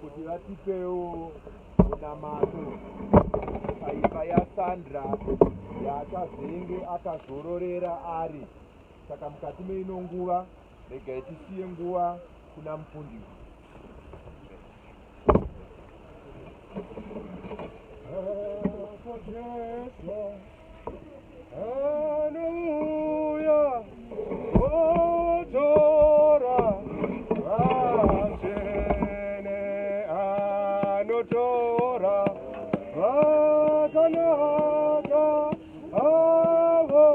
kuti vatipewo unamato paipa yaSandra yaachazenge akazororera ari. Saka mukati meino nguva regai tisiye nguva kuna mufundisi. Hallelujah. Oh, Dora. Ajene anodora. Akanaga. Avo.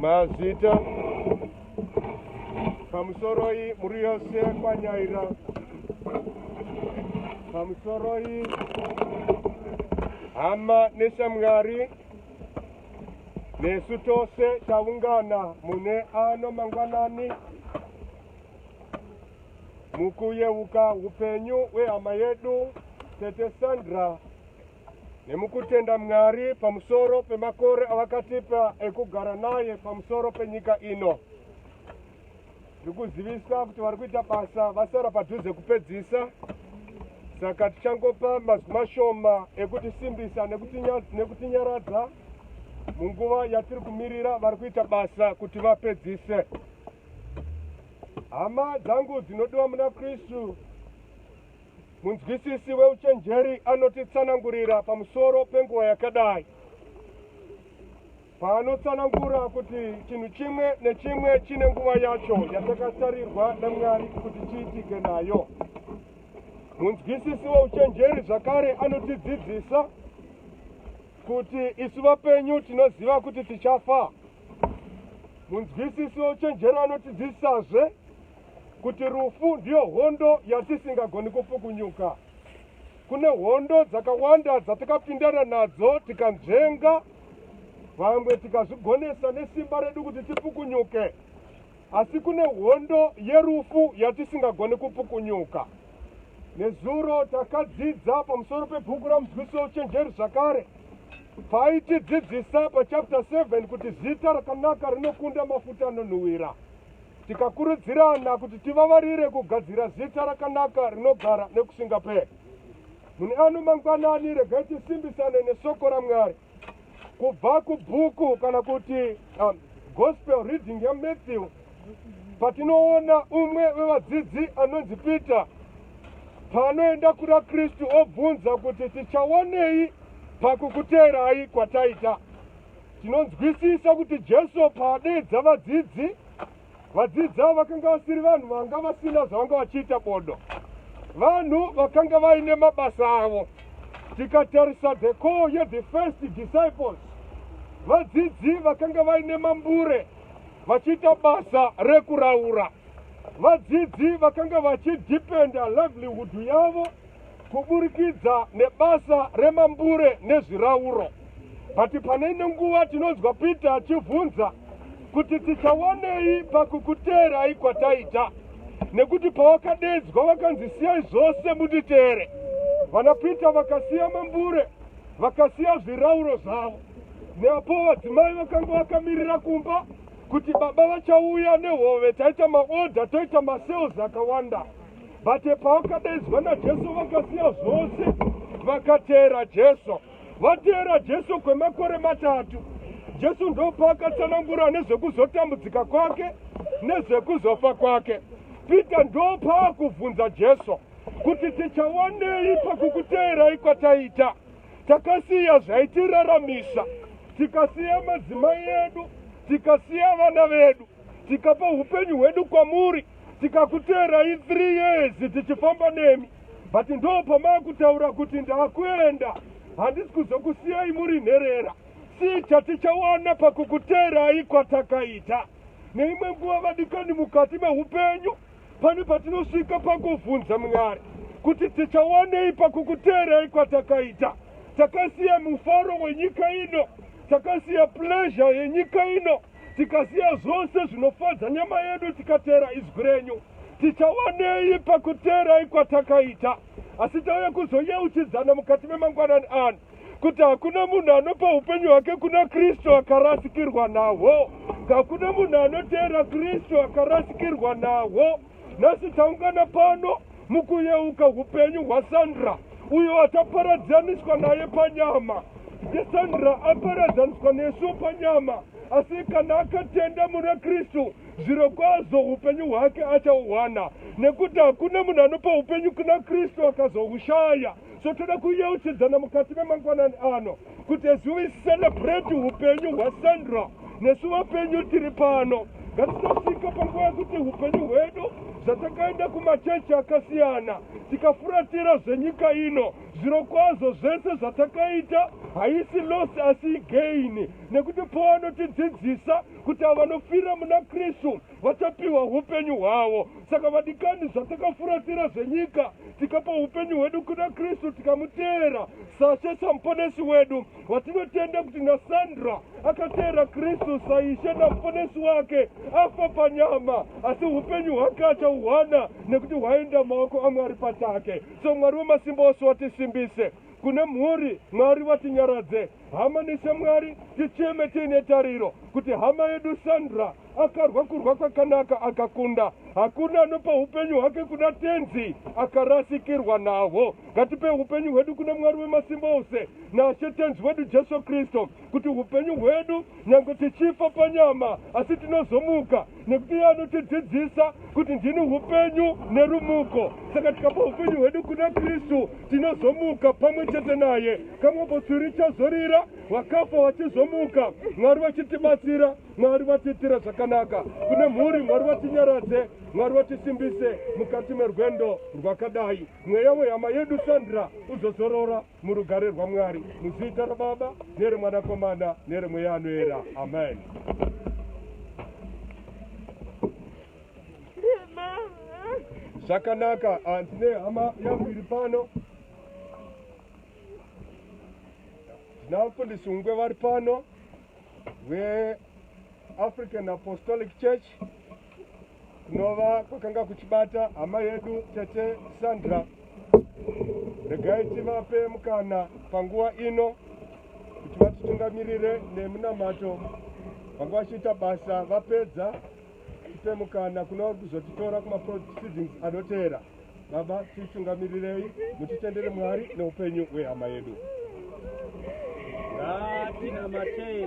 Mazita pamusoroi muri yose kwa Nyaira, pamusoroi hama nesamwari nesu tose taungana mune ano mangwanani mukuyeuka upenyu we hama yedu tete Sandra nemukutenda Mwari pamusoro pemakore awakatipa ekugara naye pamusoro penyika ino. Ndikuzivisa kuti vari kuita basa vasara padhuze kupedzisa. Saka tichangopa mashoma ekutisimbisa nekutinyaradza munguva yatiri kumirira vari kuita basa kuti vapedzise. Hama dzangu dzinodiwa muna Kristu, munzwisisi weuchenjeri anotitsanangurira pamusoro penguva yakadai. Paanotsanangura kuti chinhu chimwe nechimwe chine nguva yacho yatakasarirwa naMwari kuti chiitike nayo. Munzwisisi weuchenjeri zvakare anotidzidzisa kuti isu vapenyu tinoziva kuti tichafa. Munzwisisi wochenjera anotidzidzisazve kuti rufu ndiyo hondo yatisingagoni kupukunyuka. Kune hondo dzakawanda dzatakapindana nadzo tikanzvenga, vamwe tikazvigonesa nesimba redu kuti tipukunyuke. Asi kune hondo yerufu yatisingagoni kupukunyuka. Nezuro takadzidza pamusoro pebhuku ramudzidzisi wochenjeri zvakare. Paitidzidzisa pachapter 7 kuti zita rakanaka rinokunda mafuta anonhuhwira. Tikakurudzirana kuti tivavarire kugadzira zita rakanaka rinogara nekusingaperi. Mune ano mangwanani regai tisimbisane nesoko raMwari. Kubva kubhuku kana kuti gospel reading yaMatthew, patinoona umwe wevadzidzi anonzi Peter paanoenda kuna Kristu obvunza kuti tichawanei pakukuteerai kwataita. Tinonzwisisa kuti Jesu paadedza vadzidzi vakanga vasiri vanhu vanga vasina zvavanga vachiita bodo, vanhu vakanga vaine mabasa avo. Tikatarisa the core the first disciples, vadzidzi vakanga vaine mambure vachiita basa rekuraura. Vadzidzi vakanga vachidependa livelihood yavo kuburikidza nebasa remambure nezvirauro. But pane nguva tinonzwa Peter achibvunza kuti tichawanei pakukuteerai kwataita, nekuti pavakadedzwa vakanzi siyai zvose mutiteere. Vana Peter vakasiya mambure, vakasiya zvirauro zvavo. Neapo vadzimai vakanga vakamirira kumba kuti baba vachauya nehove, taita maorder, toita masales akawanda. But pavakadedzwa naJesu vakasiya zvose vakateera Jesu. Vateera Jesu kwemakore 3. Jesu ndo paakatsanangura nezvekuzotambudzika kwake nezvekuzofa kwake. Peter ndo paakubvunza Jesu kuti tichawanei pakukuteerai kwataita. Takasiya zvaitiraramisa, tikasiya madzimai edu, tikasiya vana vedu, tikapa upenyu hwedu kwamuri, tikakuteerai 3 years tichifamba nemi. But ndo pamaakutaura kuti ndakuenda, handisi kuzokusiyai muri nherera. Si chatichawana pakukuteerai kwatakaita. Neimwe nguva vadikani mukati meupenyu pane patinosvika pakubvunza Mwari kuti tichawanei pakukuteerai kwatakaita. Takasiya mufaro wenyika ino, takasiya pleasure yenyika ino, tikasiya zvose zvinofadza nyama yedu tikateera izwi renyu. Tichawanei pakuteerai kwatakaita. Asi tauya kuzoyeuchidzana mukati memangwanani ano kuti hakuna munhu anopa upenyu hwake kuna Kristu akarasikirwa nahwo. Hakuna munhu anoteera Kristu akarasikirwa nahwo. Nhasi taungana pano mukuyeuka upenyu hwaSandra, uyo wataparadzaniswa naye panyama. Sandra aparadzaniswa nesu panyama, asi kana akatenda muna Kristu zvirokwazvo upenyu hwake achauwana, nekuti hakuna munhu anopa upenyu kuna Kristu akazohushaya. So toda kuyeuchidzana mukati memangwanani ano kuti as we celebrate upenyu hwaSandra, nesu vapenyu tiri pano ngatisasvika panguva yekuti upenyu hwedu zvatakaenda kumachechi akasiyana tikafuratira zvenyika ino. Zvirokwazvo zvese zvatakaita haisi loss asi gain, nekuti pavanotidzidzisa kuti ava vanofira muna Kristu vachapiwa upenyu hwavo. Saka vadikani, zvatakafuratira zvenyika tikapa upenyu hwedu kuna Kristu tikamuteera sashe samuponesi wedu, watinotenda kuti naSandra akateera Kristu saishe namuponesi wake, afa panyama asi upenyu hwake achauwana nekuti hwaenda maoko aMwari pachake. So Mwari wemasimba ose watisimbise. Kune mhuri Mwari watinyaradze. Hama neShamwari ticheme tiine tariro kuti hama yedu Sandra akarwa kurwa kwakanaka akakunda. Hakuna anopa upenyu hwake kuna tenzi akarasikirwa nahwo. Ngatipe upenyu hwedu kuna Mwari wemasimba ose naShe tenzi wedu Jesu Kristu, kuti upenyu hwedu nyange tichifa panyama asi tinozomuka, nekuti anotidzidzisa kuti ndini upenyu nerumuko. Saka tikapa upenyu hwedu kuna Kristu tinozomuka pamwe chete naye. Kama botsuri richazorira vakafa vachizomuka, Mwari vachitibatsira, Mwari vatiitira zvakanaka. Kune mhuri Mwari vatinyaradze, Mwari vatisimbise mukati merwendo rwakadai. Mweya wehama yedu Sandra uzozorora murugare rwaMwari. Muzita raBaba neremwanakomana neremweya anoera. Amen. Zvakanaka, ndine hama yangu iri pano. Tinavafundisi ungwe vari pano veAfrican Apostolic Church. Kunova kwakanga kuchibata hama yedu tete Sandra. Regai tivape mukana panguva ino kuti vatitungamirire nemunamato. Vanga vachiita basa vapedza tipe mukana kuna kuzotitora kumaproceedings anoteera. Baba, tichungamirirei mutitendere Mwari neupenyu hwehama yedu. Tinamatei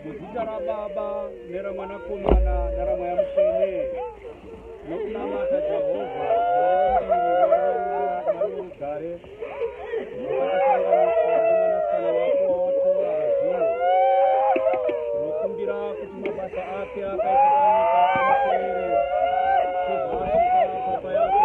muzita raBaba neramwanakomana neramweya mutsvene nokunamata Jehovha Mwari werugare vakasanganiswa nemwanasikana wako wawatora zvino. Tinokumbira kuti mabasa ake akaita amuteere sezvaakaita baba yake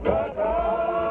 Raka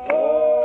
Oh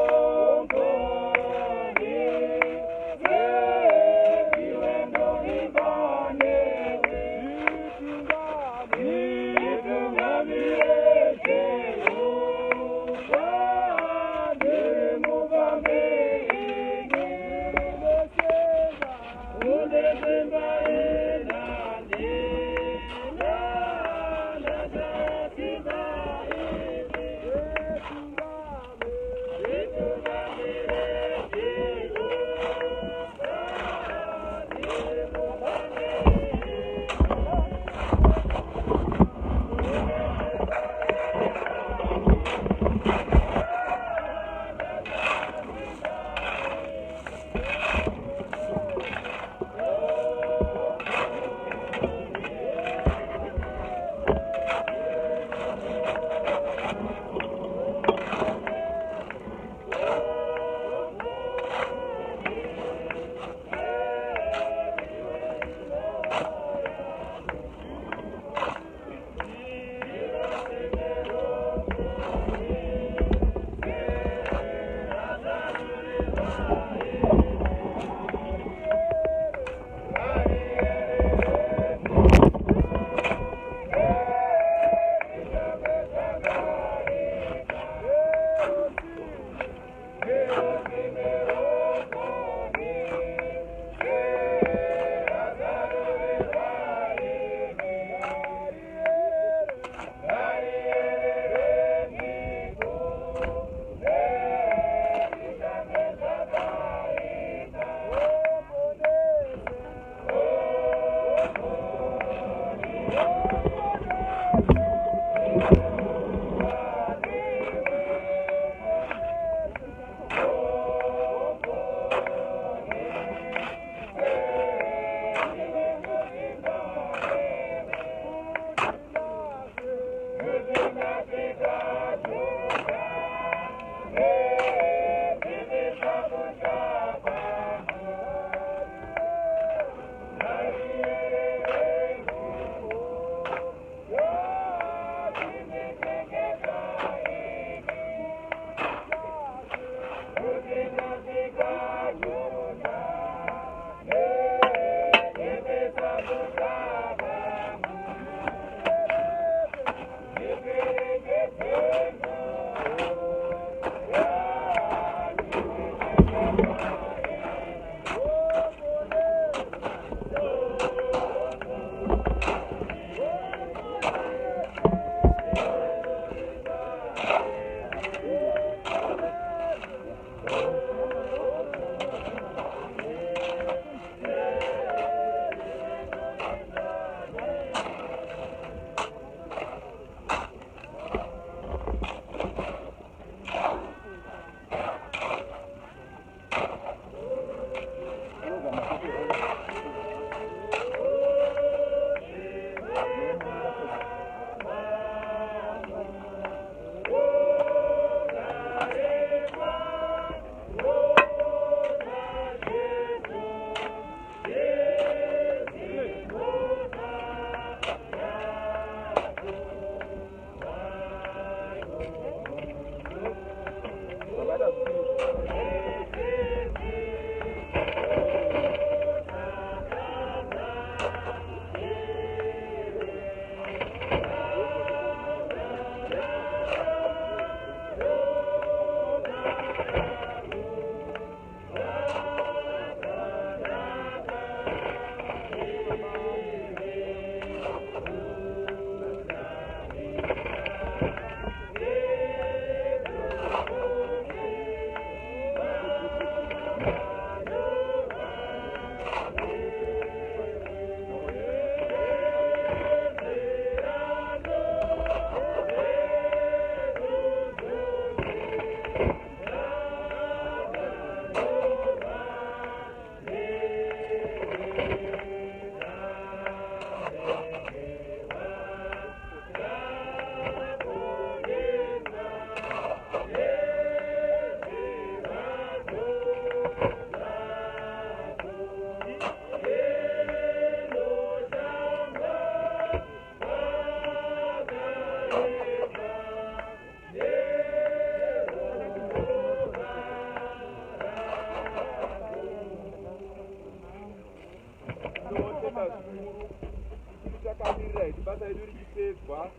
munonzwa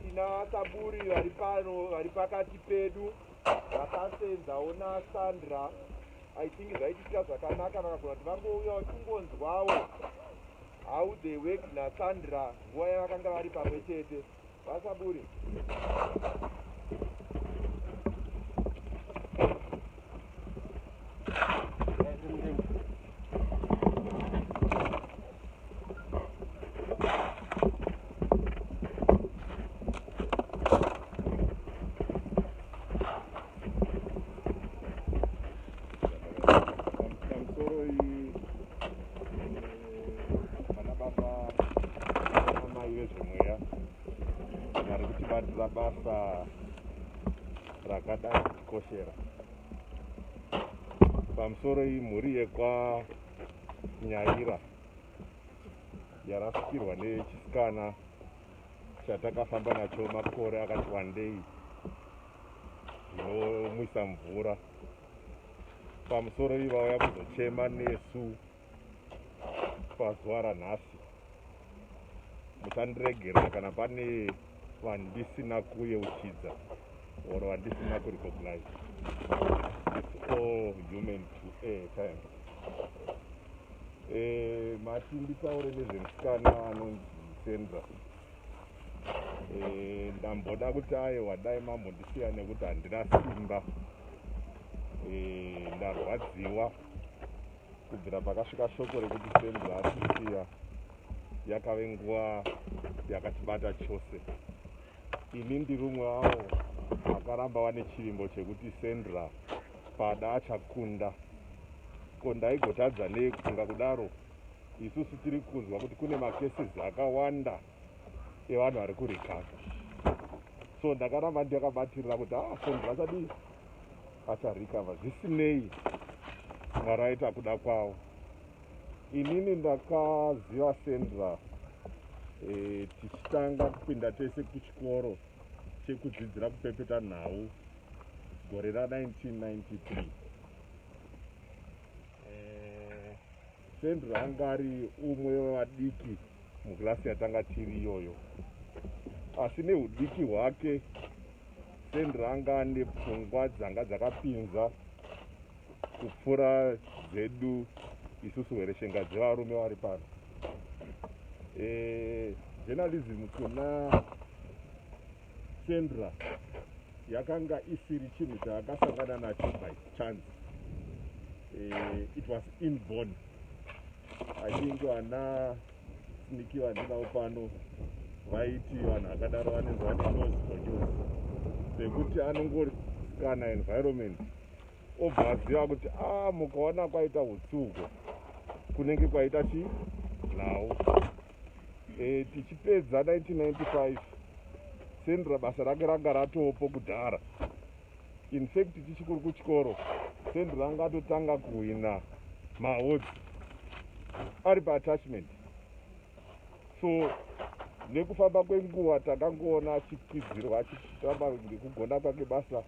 tina saburi vari pano vari pakati pedu vakasenzawo naSandra. I think zvaitika zvakanaka vakagona kuti vangouya vachingonzwawo how they work naSandra nguva yavakanga vari pamwe chete. Vasaburi. basa rakadai kutikoshera. Pamusoro imhuri yekwa Nyaira yarasikirwa nechisikana chatakafamba nacho makore akati wandei zvinomwisa mvura. Pamusoro iyi vauya kuzochema nesu pazuva ranhasi. Musandiregerera kana pane vandisina kuyeuchidza or vandisina kurecognize. It's all human to time. Matindi taure nezvemusikana anonzi Sandra. Ndamboda kuti aiwa dai mambondisiya nekuti handina simba. Ndarwadziwa kubvira pakasvika shoko rekuti Sandra atisiya. Yakave nguva yakatibata chose. Ini ndiri umwe wavo vakaramba vane chirimbo chekuti Sandra pada achakunda. Ko ndaigotadza nei kufunga kudaro. Isusu tiri kunzwa kuti kune makeses akawanda evanhu vari kurikava. So ndakaramba ndakabatirira kuti Sandra asadi acharikava zvisinei Mwari aita kuda kwawo. Inini ndakaziva Sandra tichitanga kupinda tese kuchikoro chekudzidzira kupepeta nhau gore ra1993. Sandra anga ari umwe wevadiki mukilasi yatanga tiri iyoyo. Asi neudiki hwake Sandra anga ane pfungwa dzanga dzakapinza kupfuura dzedu isusu vereshenga dzevarume vari pano. Journalism kuna Sandra yakanga isiri chinhu chaakasangana nacho by chance. It was inborn. I think vana sniki vandinavo pano vaiti vanhu vakadaro vanenzi vane nose for news, sekuti anongosikana environment obva aziva kuti mukaona kwaita utsugo kunenge kwaita nhau. Tichipedza 1995 Sandra basa rake ranga ratopo kudhara. In fact tichikuri kuchikoro Sandra anga atotanga kuhwina mahodzi ari paattachment. So nekufamba kwenguva takangoona achikwidzirwa achiramba ngekugona kwake basa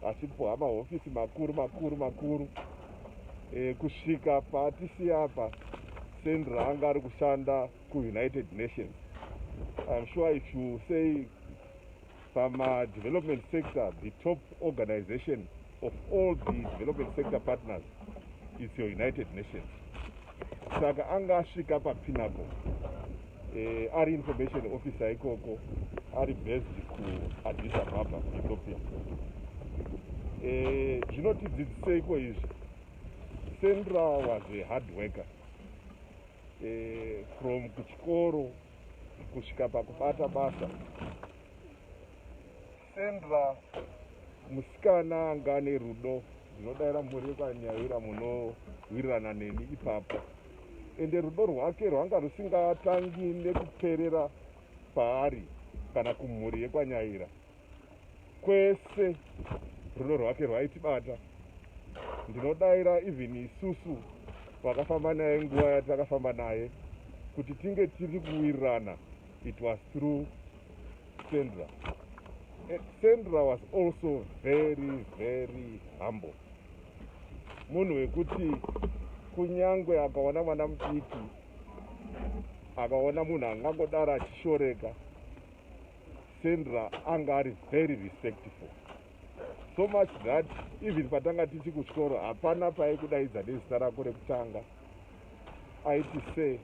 achipuhwa mahofisi makuru kusvika paatisiya apa Sandra anga ari kushanda kuUnited Nations. I'm sure if you say pama development sector, the top organization of all the development sector partners is your United Nations. Saka anga asvika papinnacle. Ari information officer ikoko, ari based kuAddis Ababa, Ethiopia. Zvinotidzidziseiko izvi? Sandra was a hard worker. From kuchikoro kusvika pakubata basa. Sandra musikana anga ane rudo. Ndinodaira muri kwaNyaira munowirirana neni ipapo. Ende rudo rwake rwanga rusingatangi nekuperera paari kana kumhuri yekwaNyaira. Kwese rudo rwake rwaitibata. Ndinodaira even isusu wakafamba naye nguva yatakafamba naye kuti tinge tiri kuwirirana. It was through Sandra. Sandra was also very, very humble. Munhu wekuti kunyangwe akaona mwana mudiki, akaona munhu angangodaro achishoreka, Sandra anga ari very respectful, so much that even patanga tichi kuchikoro hapana paikudaidza nezita rako rekutanga, aiti se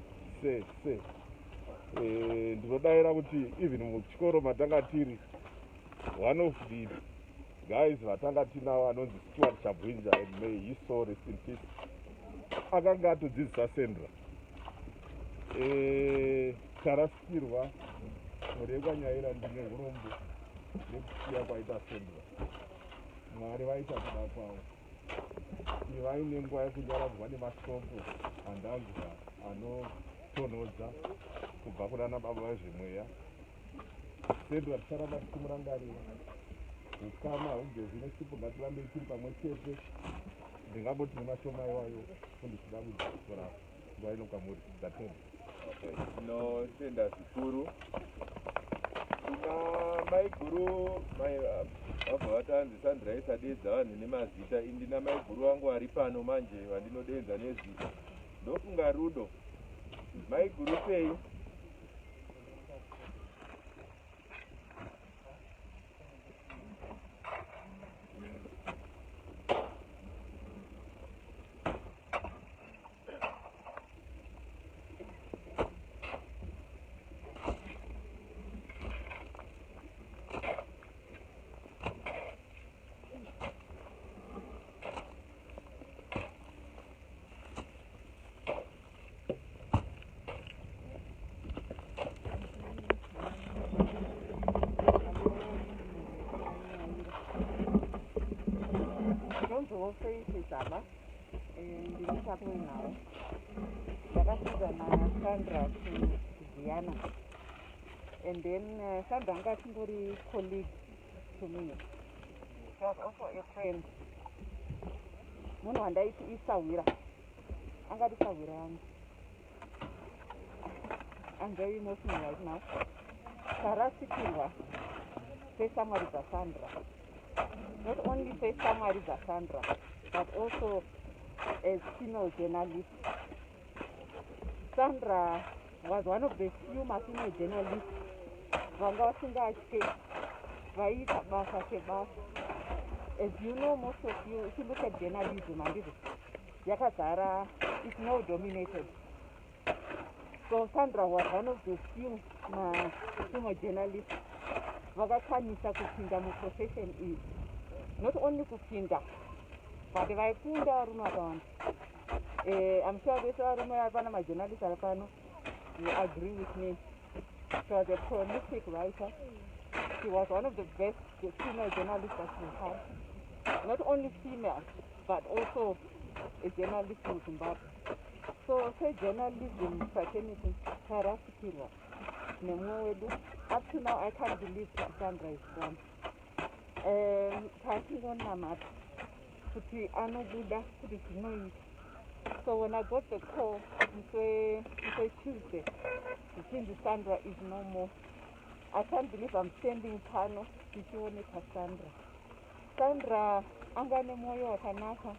ndinodaira kuti even muchikoro matanga tiri, one of the guys vatanga tinavo anonzi Stuart Chabwinja, and may his soul rest in peace, akanga atodzidzisa Sandra. Tarasikirwa murekwa Nyaira ndine urombo nekusiya kwaita Sandra. Mwari vaita kuda kwavo, vaine nguva yekunyaradzwa nemasoko andanzwa anotonhodza kubva kunana baba vezvemweya. Sandra ticharamba tichimurangarira, ukama hugezi nesipo ngatirambe tiri pamwe chete. Ndingangoti nemashoma iwayo kundisida kudzora nguva ino kwamuri datenda. Tinotenda zvikuru kuna mai guru vabva vatanzi Sandra isadedza vanhu nemazita. Indina mai guru vangu vari pano manje vandinodenza nezita, ndofunga rudo. Mai guru sei? Zaba ndinotapwe nawo ndakasiza naSandra kuZiana, and then Sandra anga atingori colleague to me. She was also a friend. Munhu wandaiti isawira, angati sawira yangu. I'm very emotional right now. Tarasikirwa sesamwari dzaSandra. Not only sesamwari dzaSandra, but also as female journalist. Sandra was one of the few female journalists vanga vasingatye vaita basa sebasa. As you know, most of you, if you look at journalism, yakazara, it's male dominated. So Sandra was one of the few female journalists vakakwanisa kupinda muprofession iyi. Not only kupinda, but vaikunda varume vakawanda. I'm sure vese varume vapana majournalists ari pano will agree with me. She was a prolific writer. She was one of the best female journalists that we had. Not only female, but also a journalist in Zimbabwe. So say journalism fraternity, Tarasikirwa, Nemwedu. Up to now, I can't believe that Sandra is gone. Passing Namat, Kuti Anobuda, Kuti Noise. So when I got the call, to say Tuesday, it seems Sandra is no more. I can't believe I'm standing Pano, Tichione Sandra. Sandra, Angane Moyo Wakanaka.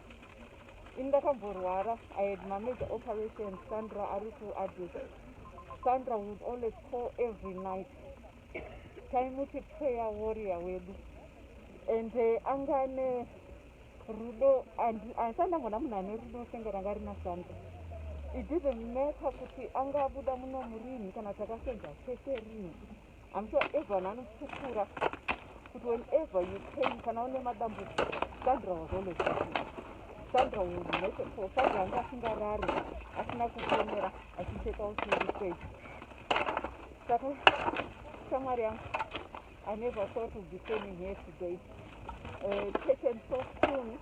In the Kamburwara, I had managed the operation. Sandra Aruku Adus. Sandra would always call every night. Kaimuti prayer warrior with. And Angane Rudo and Sandra Monamana Rudo Sangarana Sandra. It didn't matter kuti Anga Buddha Muno Murini, Kanataka Rini. I'm sure everyone Sukura. But whenever you came, can only Madame Sandra was always there. Sandra would make it for Sandra and Harare. As Naku as she said also the stage. Samaria, I never thought of be standing here today. Taken so soon.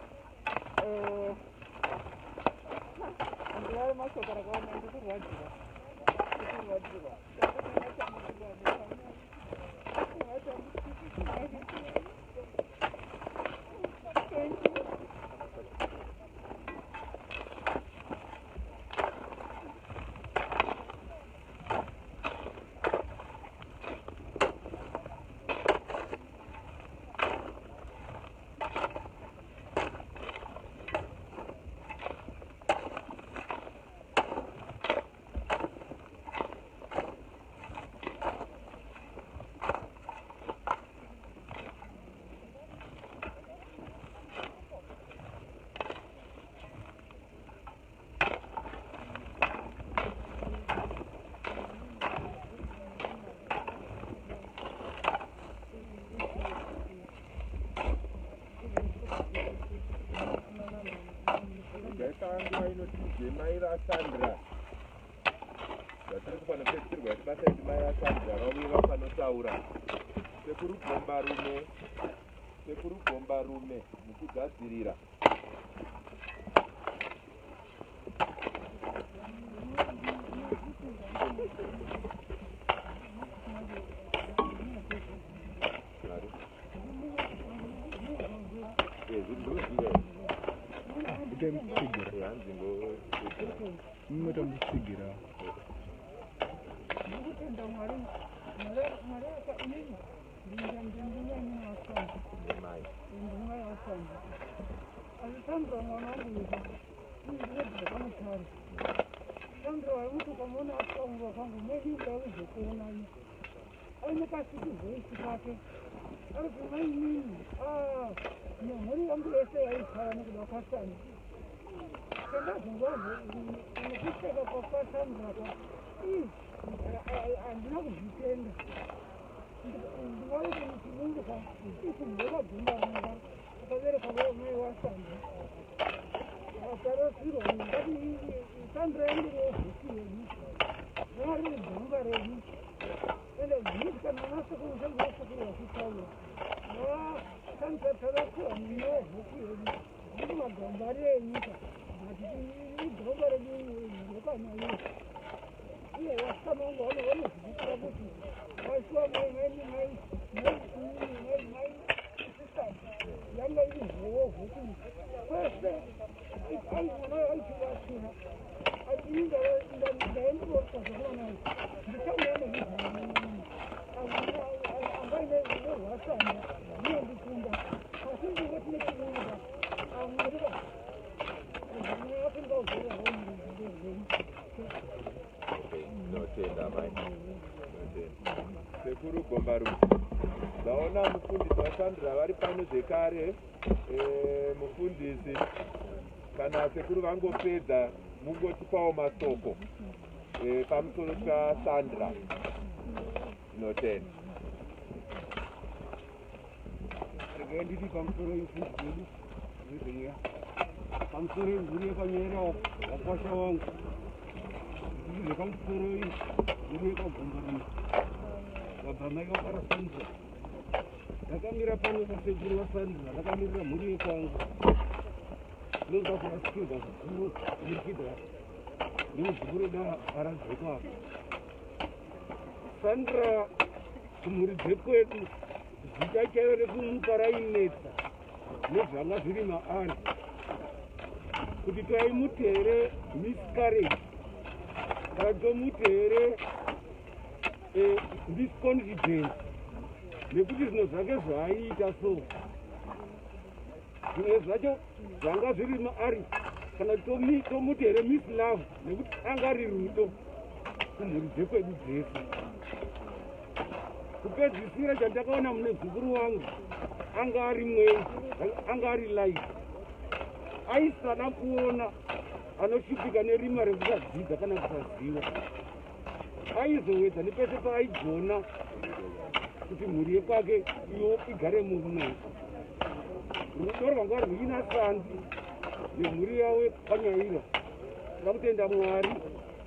And very much of our government is a Ndakanga inoti Nyaira Sandra. Yatiri kufanira kuti basa Nyaira Sandra rauya panotaura. Sekuru gomba rume mukugadzirira. Sekuru gomba rume. Ndaona mufundisi wa Sandra vari pano zvekare. Mufundisi kana sekuru vangopedza mungotipawo masoko pamusoro paSandra. Ndinotenda. Nditi pamusoro yefundisi yedu. Pamusoro yezviri panyera wakosha wangu. Ndiri pamusoro yezviri pagomba rume. Wabva wakarasanza. Ndakamira pano pasekuru waSandra, ndakamirira mhuri yekwangu. Ndozvakurasirwa zvikuru zvirikidwa nemuzukuru aradzekwa. Sandra kumhuri dzekwedu zita chaiyo rekumupa rainetsa nezvanga zviri maari kuti taimutere miscarriage kana tomutere disconfidence nekuti zvinhu zvake zvaiita so zvimwe zvacho zvanga zviri maari kana tomutere mislove nekuti anga ari rudo kumhuri dzekwedu dzese. Kupedzisira chandakaona mune zukuru wangu anga ari mwenzi, anga ari light. Aisada kuona anoshupika nerima rekuzadzidza kana kusaziva. Aizowedza nepese paaigona kuti mhuri yekwake iyo igare mumwe. Rudo rwanga rwina Sanzi nemhuri yawe paNyaira. Ndakutenda Mwari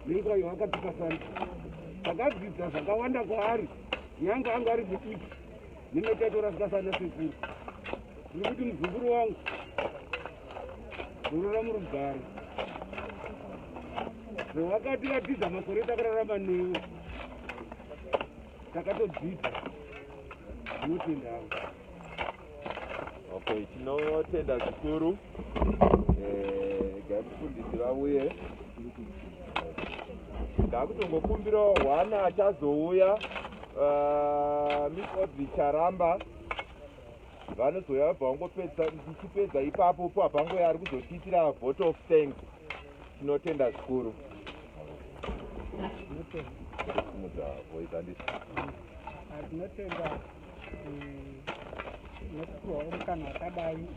nenguva yawakatipa Sanzi. Takadzidza zvakawanda kwaari. Nyanga anga ari mudiki nemetaito rasikasana sekuru. Ndikuti muzukuru wangu rorora murugare. Zvawakatiratidza makore takararama newe takatodzidza. Ndinotendawo. Okay, tinotenda zvikuru. Mufundisi vauye. Ndakutongokumbirawo hwana achazouya. Miss Audrey Charamba vanozouya vabva vangopedza ndichipedza ipapo po hapangoya ari kuzotiitira vote of thanks. Tinotenda zvikuru. Tinotenda nekupiwa mukana wakadai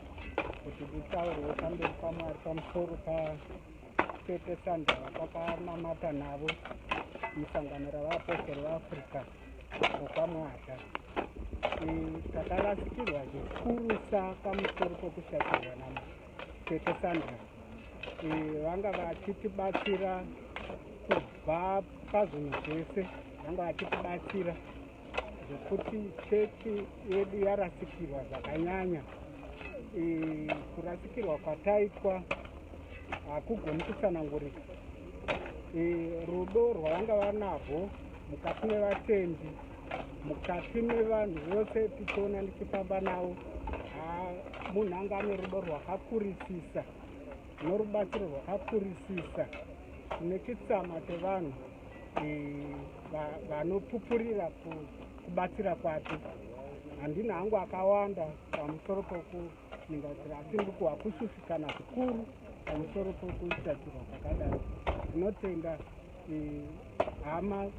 kuti titaurewo pamberi paMwari pamusoro patete Sandra vakapanamata navo musangano ravaaposteri vaAfrica rokwamwata. Takarasikirwa zvikurusa pamusoro pekushatirwa natete Sandra. vanga vachitibatsira kubva pazvinhu zvese, vanga vachitibatsira zvekuti chechi yedu yarasikirwa zvakanyanya. Kurasikirwa kwataitwa hakugoni kutsanangurika. Rudo rwavanga vanarwo mukati mevatendi, mukati mevanhu vose tichiona ndichifamba navo, munhu anga ane rudo rwakakurisisa norubatsiro rwakakurisisa nechitsama chevanhu vanopupurira kubatsira kwake. Handina hangu akawanda pamusoro pokuningasira, asi ndiri kuhwakususikana zvikuru pamusoro pokushakirwa kwakadaro. Tinotenda hama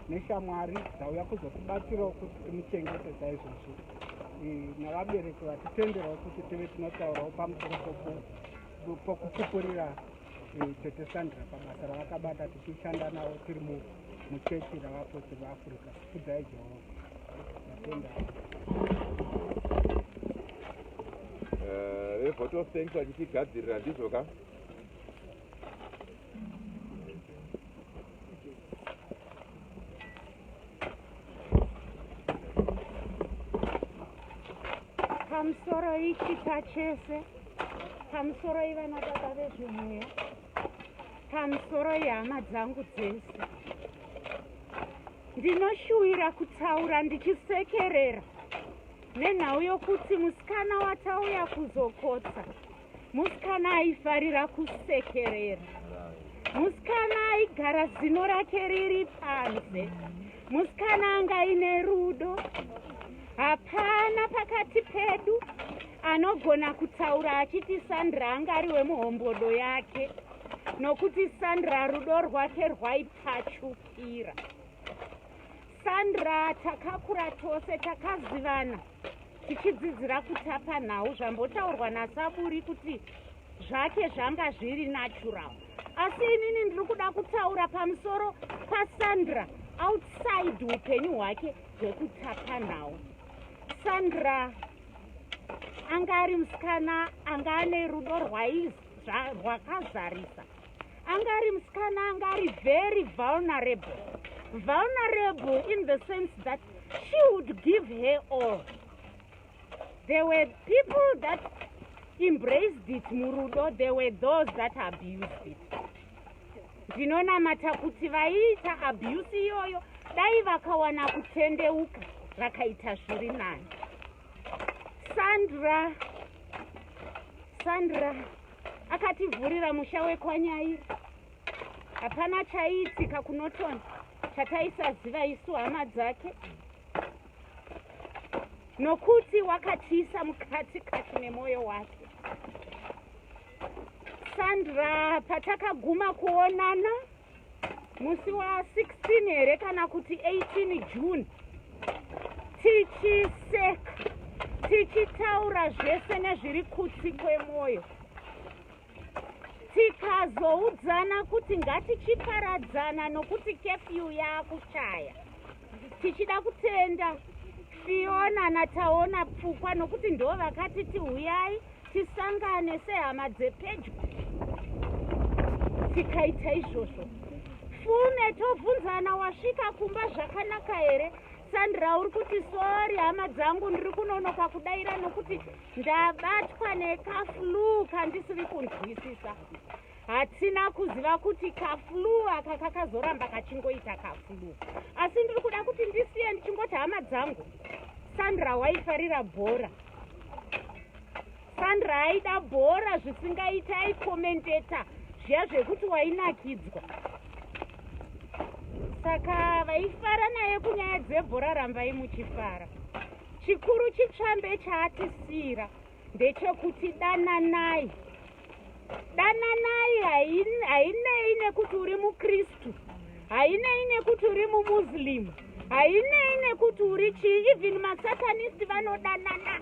neshamwari dzauya kuzotibatsirawo kuti timuchengete saizvozvo, navabereki vatitenderawo kuti tive tinotaurawo pamusoro pokupupurira tete Sandra pabasa ravakabata tichishanda navo tiri muchechi ravaposi veAfrica. Kudzai Jehovha. Natenda vote of thanks vachitigadzirira ndizvoka. Pamusoro ichita chese, pamusoro ivana baba vezvimweya, pamusoro ihama dzangu dzese, ndinoshuwira kutaura ndichisekerera nenhau yokuti musikana watauya kuzokotsa, musikana aifarira kusekerera, musikana aigara zino rake riri panze, musikana anga aine rudo. Hapana pakati pedu anogona kutaura achiti Sandra anga ari wemuhombodo yake, nokuti Sandra rudo rwake rwaipachukira. Sandra takakura tose, takazivana tichidzidzira kutapa nhau, zvambotaurwa naSaburi kuti zvake zvanga zviri natural. Asi inini ndiri kuda kutaura pamusoro paSandra outside upenyu hwake hwekutapa nhau. Sandra anga ari musikana anga ane rudo rwakazarisa, anga ari musikana anga ari very vulnerable in the sense that she would give her all. There were people that embraced it murudo, there were those that abused it. Ndinonamata kuti vaiita abuse iyoyo dai vakawana kutendeuka rakaita zviri nani. Sandra akativhurira musha wekwaNyaira. Hapana chaiitika kunotona chataisaziva isu hama dzake, nokuti wakatiisa mukati memwoyo wake. Sandra patakaguma kuonana musi wa16 here kana kuti 18 June, tichiseka, tichitaura zvese nezviri kutsi kwemwoyo, tikazoudzana kuti ngatichiparadzana nokuti kefyu yaakuchaya. Tichida kutenda Fiona naTaona Pfukwa nokuti ndo vakati tihuyai tisangane sehama dzepedyo. Tikaita izvozvo, fume tobvunzana wasvika kumba zvakanaka here? Sandra uri kuti sori hama dzangu ndiri kunonoka kudaira nokuti ndabatwa nekaflu kandisiri kunzwisisa. Hatina kuziva kuti kaflu aka kakazoramba kachingoita kaflu. Asi ndiri kuda kuti ndisiye ndichingoti hama dzangu, Sandra waifarira bhora. Sandra aida bhora zvisingaita, aikomendeta zviya zvekuti wainakidzwa. Saka vaifara naye kunyaya dzebhora rambai muchifara. Chikuru chitsvambe chaatisira ndechekuti dananai. Dananai hainei nekuti uri muKristu, hainei nekuti uri muMuslim, hainei nekuti uri chii. Even masatanisti vanodanana.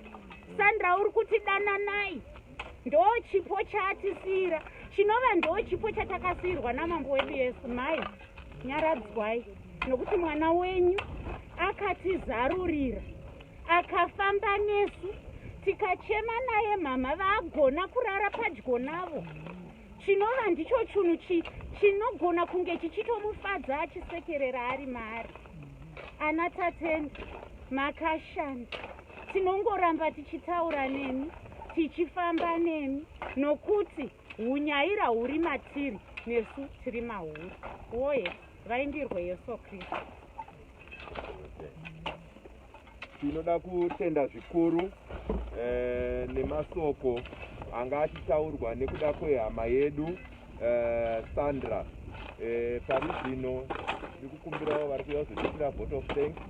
Sandra uri kuti dananai. Ndo chipo chaatisira, chinova ndo chipo chatakasirwa namambo wedu Yesu. Mai nyaradzwai, nokuti mwana wenyu akatizarurira, akafamba nesu, tikachema naye mama vaagona kurara padyo navo, chinova ndicho chinhu chinogona kunge chichitomufadza achisekerera ari maari. Ana tateni makashanda, tinongoramba tichitaura nemi, tichifamba nemi, nokuti hunyaira huri matiri nesu tiri mahuri. Oye, vaindirwe Yesu Kristu. Tinoda kutenda zvikuru nemasoko anga achitaurwa nekuda kwehama yedu Sandra. Pari zvino ndiri kukumbirawo vari kuuya kuzotiitira vote of thanks.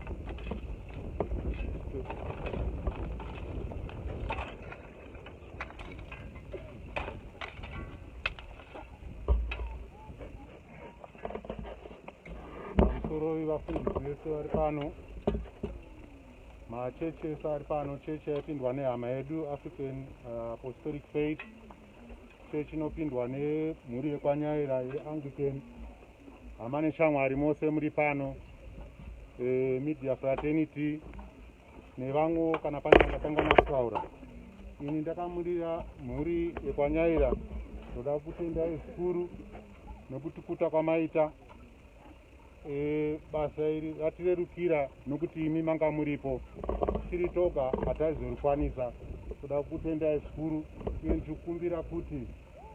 Pamusoro vafundisi vese vari pano, machechi ese ari pano, chechi yaipindwa nehama yedu African Apostolic Faith, chechi inopindwa nemhuri yekwaNyaira yeAnglican, hama neshamwari mose muri pano, Media Fraternity nevamwe kana pane vakatangana kutaura. Ini ndakamurira mhuri yekwaNyaira, ndoda kutendai zvikuru nekutukuta kwamaita. Basa iri ratirerukira nokuti imi manga muripo, tiri toga hatazorikwanisa. Toda kutendai zvikuru uye ndichikumbira kuti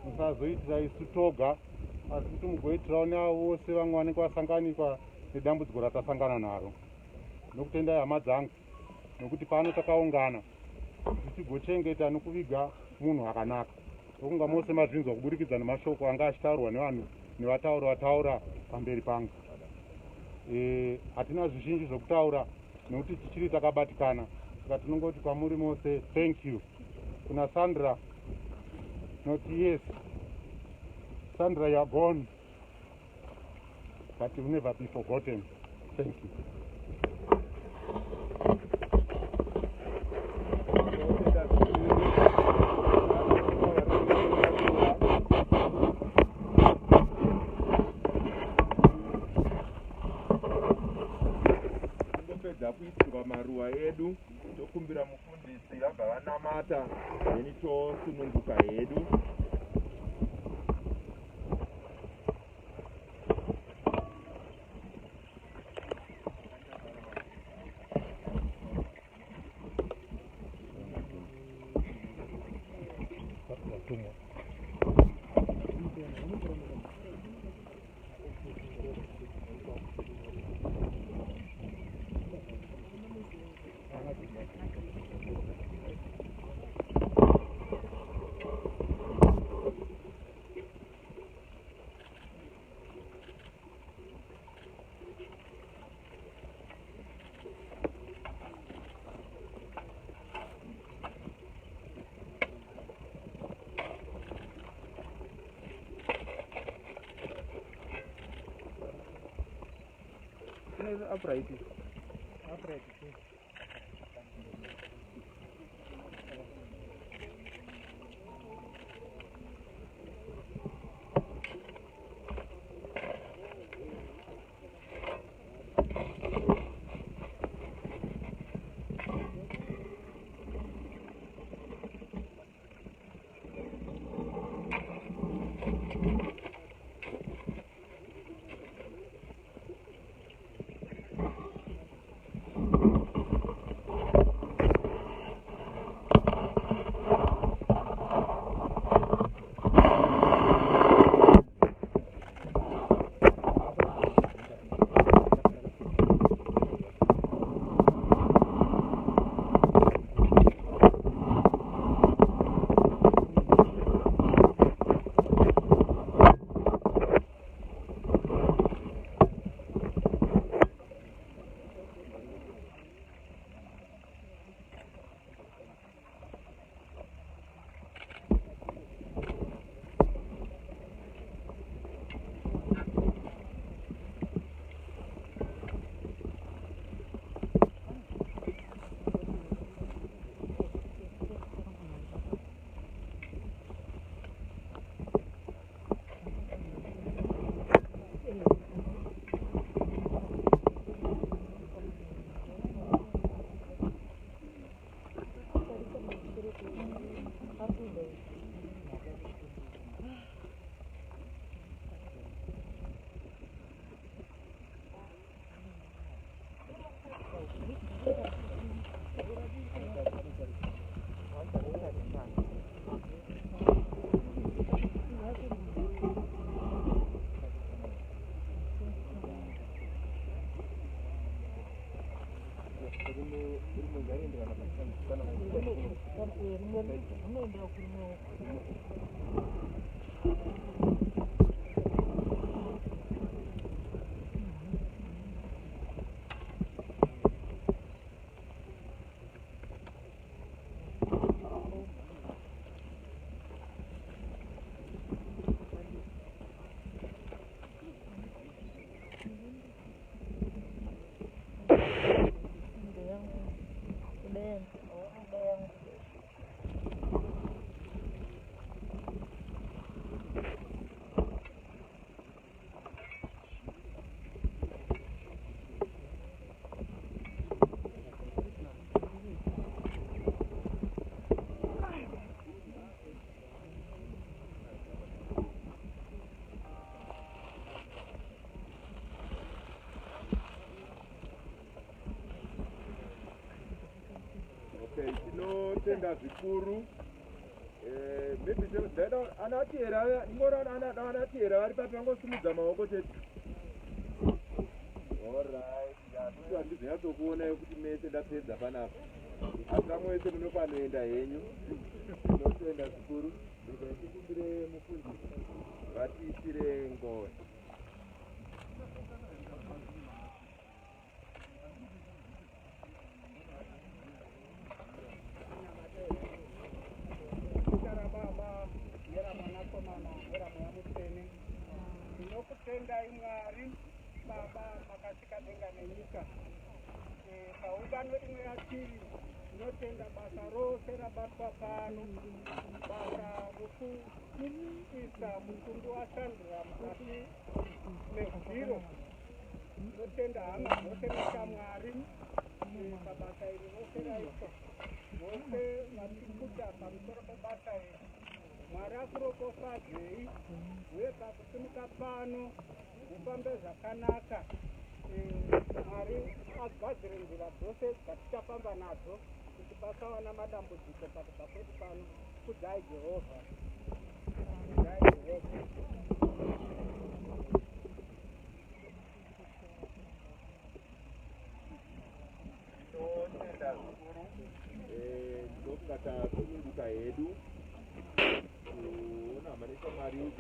musazoitira isu toga, asi kuti mugoitirawo navo vose vamwe vanenge vasanganikwa nedambudziko ratasangana naro. Nokutendai hama dzangu, nokuti pano takaungana tichigochengeta nokuviga munhu akanaka. Nokunga mose mazvinzwa kuburikidza nemashoko anga achitaurwa nevanhu nevataura pamberi pangu. Hatina zvizhinji zvokutaura nokuti tichiri takabatikana, saka tinongoti kwamuri mose thank you. Kuna Sandra, not yes, Sandra, you are gone, but you will never be forgotten. Thank you. Kuitirwa maruwa edu, tokumbira mufundisi vabva vanamata, then tosununguka hedu. Upright. tinotenda zvikuru anatera anatera vari papi vangosimudza maoko chete. Handizonyatsokuona kuti mese ndapedza panapa, asi kamwe wese munopanoenda henyu. Tinotenda zvikuru. Ndikumbire mufundisi vatiitire ngoni. Ndinokutendai Mwari Baba makasika denga nenyika. Paungano imwe yatiri ndinotenda basa rose rabatwa pano, basa rokuisa mutumbi waSandra mukati mezviro. Ndinotenda hama dzose neshamwari pabasa iri rose raitwa, vose vatikuta pamusoro pebasa iri. Mwari akurokofadzei uye pakusimuka pano mufambe zvakanaka. Mwari agadzire nzira dzose dzatichafamba nadzo kuti pasawana madambudziko pakubva kwedu pano. Kudzai Jehovha. Kudzai Jehovha. Tinotenda zvikuru. Ndokungata kunyunguka hedu kuona manesha Mwari